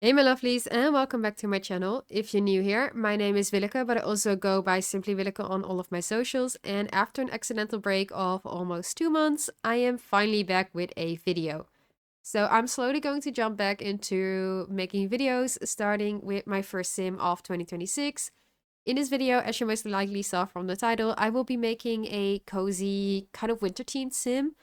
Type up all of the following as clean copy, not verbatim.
Hey my lovelies, and welcome back to my channel. If you're new here, my name is Willeke, but I also go by SimplyWilleke on all of my socials, and after an accidental break of almost 2 months, I am finally back with a video. So I'm slowly going to jump back into making videos, starting with my first sim of 2026. In this video, as you most likely saw from the title, I will be making a cozy kind of winter themed sim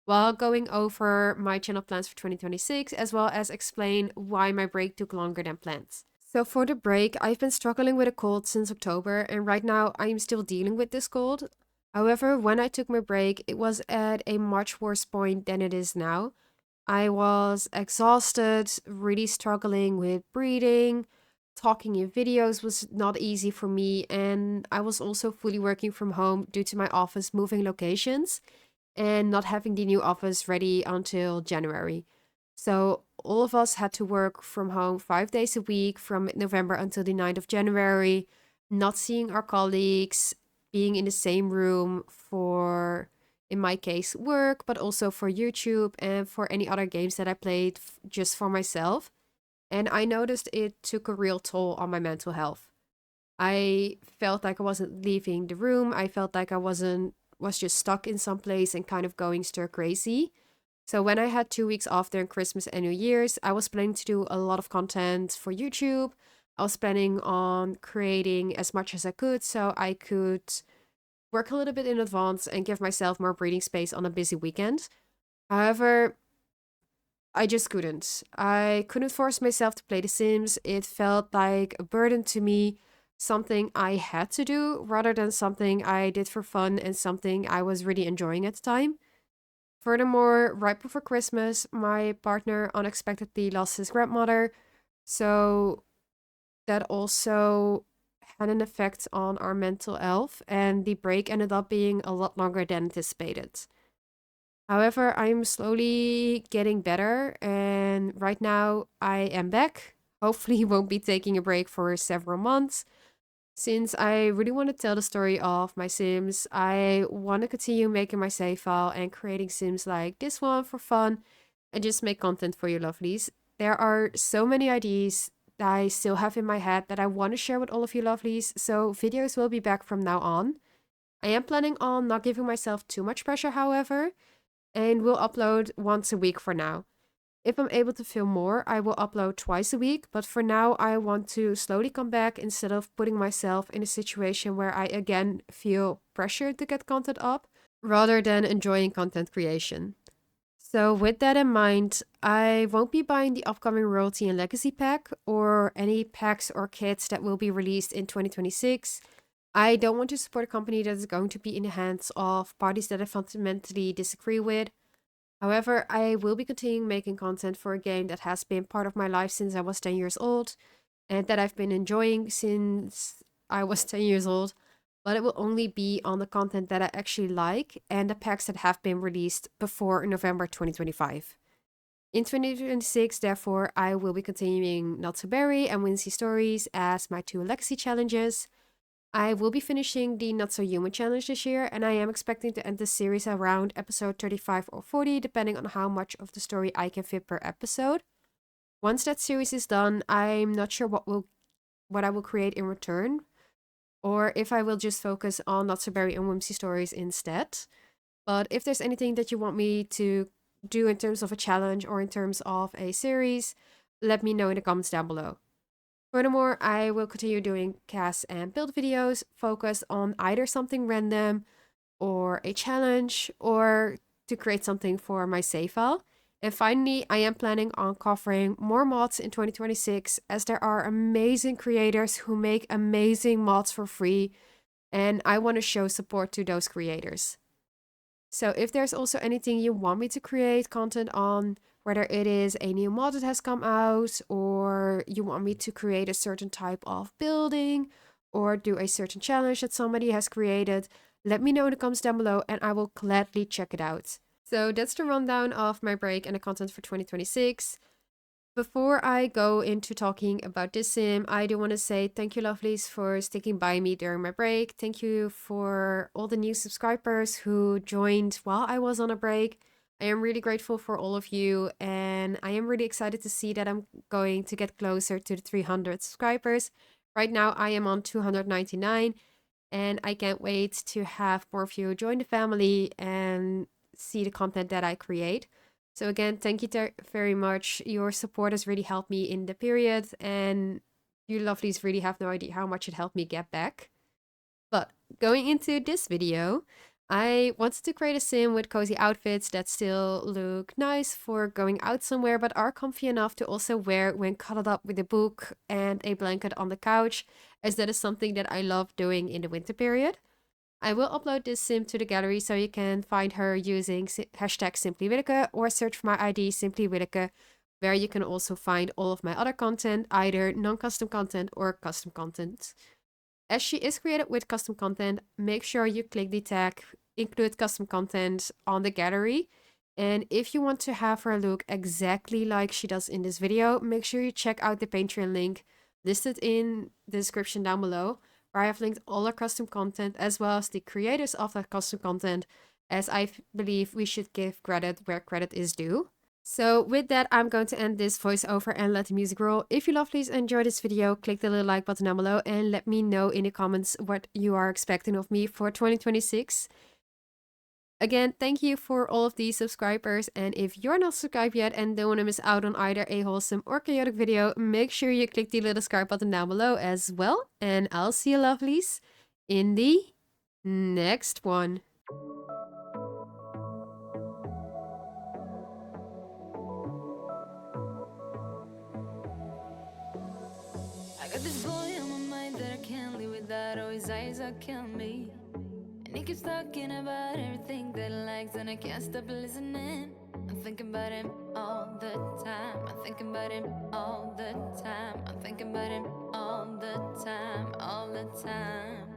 while going over my channel plans for 2026, as well as explain why my break took longer than planned. So for the break, I've been struggling with a cold since October, and right now I am still dealing with this cold. However, when I took my break, it was at a much worse point than it is now. I was exhausted, really struggling with breathing. Talking in videos was not easy for me, and I was also fully working from home due to my office moving locations and not having the new office ready until January. So all of us had to work from home 5 days a week from November until the 9th of January, not seeing our colleagues, being in the same room for, in my case, work, but also for YouTube and for any other games that I played just for myself. And I noticed it took a real toll on my mental health. I felt like I wasn't leaving the room. I felt like I was just stuck in some place and kind of going stir crazy. So when I had 2 weeks off during Christmas and New Year's, I was planning to do a lot of content for YouTube. I was planning on creating as much as I could so I could work a little bit in advance and give myself more breathing space on a busy weekend. However, I just couldn't. I couldn't force myself to play The Sims. It felt like a burden to me, something I had to do rather than something I did for fun and something I was really enjoying at the time. Furthermore, right before Christmas, my partner unexpectedly lost his grandmother, so that also had an effect on our mental health, and the break ended up being a lot longer than anticipated. However, I'm slowly getting better, and right now I am back. Hopefully, won't be taking a break for several months. Since I really want to tell the story of my Sims, I want to continue making my save file and creating Sims like this one for fun and just make content for you lovelies. There are so many ideas that I still have in my head that I want to share with all of you lovelies, so videos will be back from now on. I am planning on not giving myself too much pressure, however, and will upload once a week for now. If I'm able to film more, I will upload twice a week, but for now I want to slowly come back instead of putting myself in a situation where I again feel pressured to get content up, rather than enjoying content creation. So with that in mind, I won't be buying the upcoming Royalty and Legacy pack or any packs or kits that will be released in 2026. I don't want to support a company that is going to be in the hands of parties that I fundamentally disagree with. However, I will be continuing making content for a game that has been part of my life since I was 10 years old and that I've been enjoying since I was 10 years old, but it will only be on the content that I actually like and the packs that have been released before November 2025. In 2026, therefore, I will be continuing Not So Berry and Wincy Stories as my two legacy challenges. I will be finishing the Not So Human challenge this year, and I am expecting to end the series around episode 35 or 40, depending on how much of the story I can fit per episode. Once that series is done, I'm not sure what I will create in return, or if I will just focus on Not So Berry and Whimsy Stories instead. But if there's anything that you want me to do in terms of a challenge or in terms of a series, let me know in the comments down below. Furthermore, I will continue doing cast and build videos focused on either something random or a challenge or to create something for my save file. And finally, I am planning on covering more mods in 2026 as there are amazing creators who make amazing mods for free and I want to show support to those creators. So if there's also anything you want me to create content on, whether it is a new mod that has come out, or you want me to create a certain type of building, or do a certain challenge that somebody has created, let me know in the comments down below and I will gladly check it out. So that's the rundown of my break and the content for 2026. Before I go into talking about this sim, I do want to say thank you, lovelies, for sticking by me during my break. Thank you for all the new subscribers who joined while I was on a break. I am really grateful for all of you, and I am really excited to see that I'm going to get closer to the 300 subscribers. Right now, I am on 299, and I can't wait to have more of you join the family and see the content that I create. So again, thank you very much. Your support has really helped me in the period, and you lovelies really have no idea how much it helped me get back. But going into this video, I wanted to create a sim with cozy outfits that still look nice for going out somewhere, but are comfy enough to also wear when cuddled up with a book and a blanket on the couch, as that is something that I love doing in the winter period. I will upload this sim to the gallery so you can find her using hashtag SimplyWilleke or search for my ID SimplyWilleke, where you can also find all of my other content, either non-custom content or custom content. As she is created with custom content, make sure you click the tag include custom content on the gallery. And if you want to have her look exactly like she does in this video, make sure you check out the Patreon link listed in the description down below, where I have linked all our custom content as well as the creators of that custom content, as I believe we should give credit where credit is due. So with that, I'm going to end this voiceover and let the music roll. If you lovelies enjoyed this video, click the little like button down below and let me know in the comments what you are expecting of me for 2026. Again, thank you for all of these subscribers, and if you're not subscribed yet and don't want to miss out on either a wholesome or chaotic video, make sure you click the little subscribe button down below as well, and I'll see you lovelies in the next one. I got this boy on my mind that I can't live without. Oh, his eyes are killing me. And he keeps talking about everything that he likes, and I can't stop listening. I'm thinking about him all the time. I'm thinking about him all the time. I'm thinking about him all the time, all the time.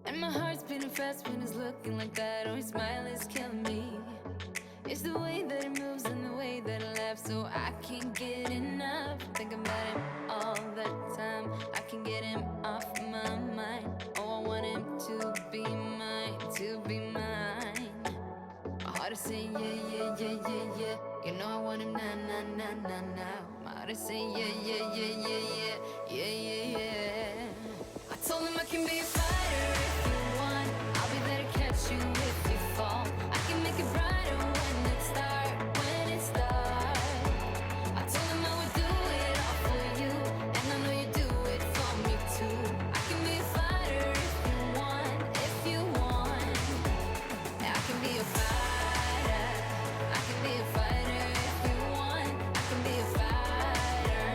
And my heart's beating fast when he's looking like that. Oh, his smile is killing me. It's the way that he moves and the way that he laughs, so I can't get enough. Thinking about him all the time. I can't get him off my mind. Oh, I want him to be mine, to be mine. My heart is saying yeah, yeah, yeah, yeah, yeah. You know I want him now, now, now, now, now. My heart is saying yeah, yeah, yeah, yeah, yeah, yeah, yeah, yeah. I told him I can be a fighter if you want. I'll be there to catch you if you fall. I can make it brighter when it starts, when it starts. I told him I would do it all for you, and I know you do it for me too. I can be a fighter if you want, if you want. Yeah, I can be a fighter. I can be a fighter if you want. I can be a fighter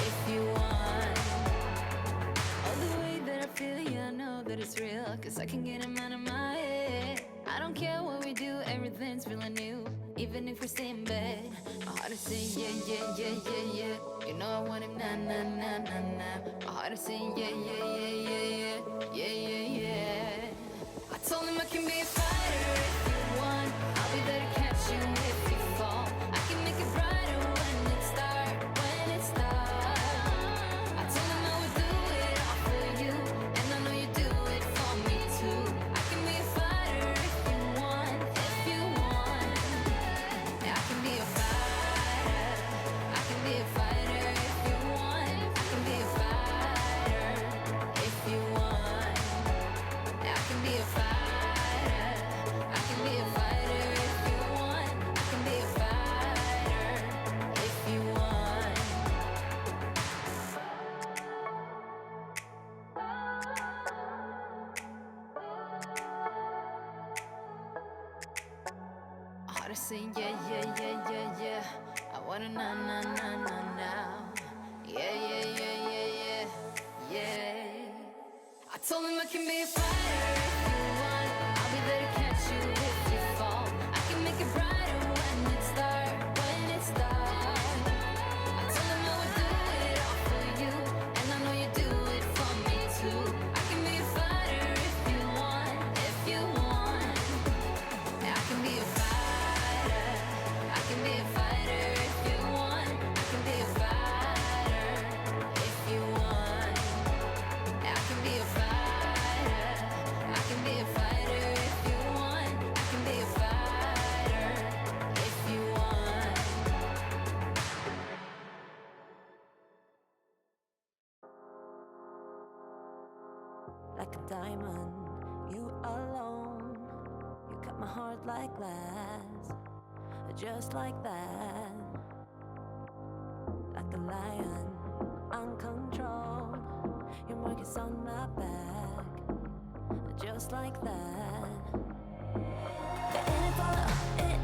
if you want. Oh, the way that I feel, yeah, I know that it's real, 'cause I can get him out of my head. I don't care what we do, everything's feeling new, even if we stay in bed. My heart is saying yeah, yeah, yeah, yeah, yeah. You know I want him now, now, now, now, now. My heart is saying yeah, yeah, yeah, yeah, yeah, yeah, yeah, yeah. I told him I can be a fighter if you want. I'll be there to catch you if you fall. I can make it brighter when it starts, when it starts. I told him I would do it all for you, and I know you do it for me too. I can be a fighter if you want, if you want. Yeah, I can be a fighter. I can be a fighter if you want. I can be a fighter if you want. Yeah, I can be a fighter. I can be a fighter if you want. I can be a fighter if you want. My heart is saying yeah, yeah, yeah, yeah, yeah. I wanna now, now, now, now, now. Yeah, yeah, yeah, yeah, yeah, yeah. I told him I can be a fighter if you want. I'll be there to catch you if you fall. I can make it brighter when it starts, when it starts. I told him I would do it all for you, and I know you do it for me too. I can be a fighter if you want, if you want. Yeah, I can be a fighter. I can be a fighter if you want. I can be a fighter if you want. Yeah, I can be a fighter. I can be a fighter if you want. like a diamond, you alone. You cut my heart like glass, just like that. Like a lion, uncontrolled. Your mark is on my back, just like that. It ain't follow, it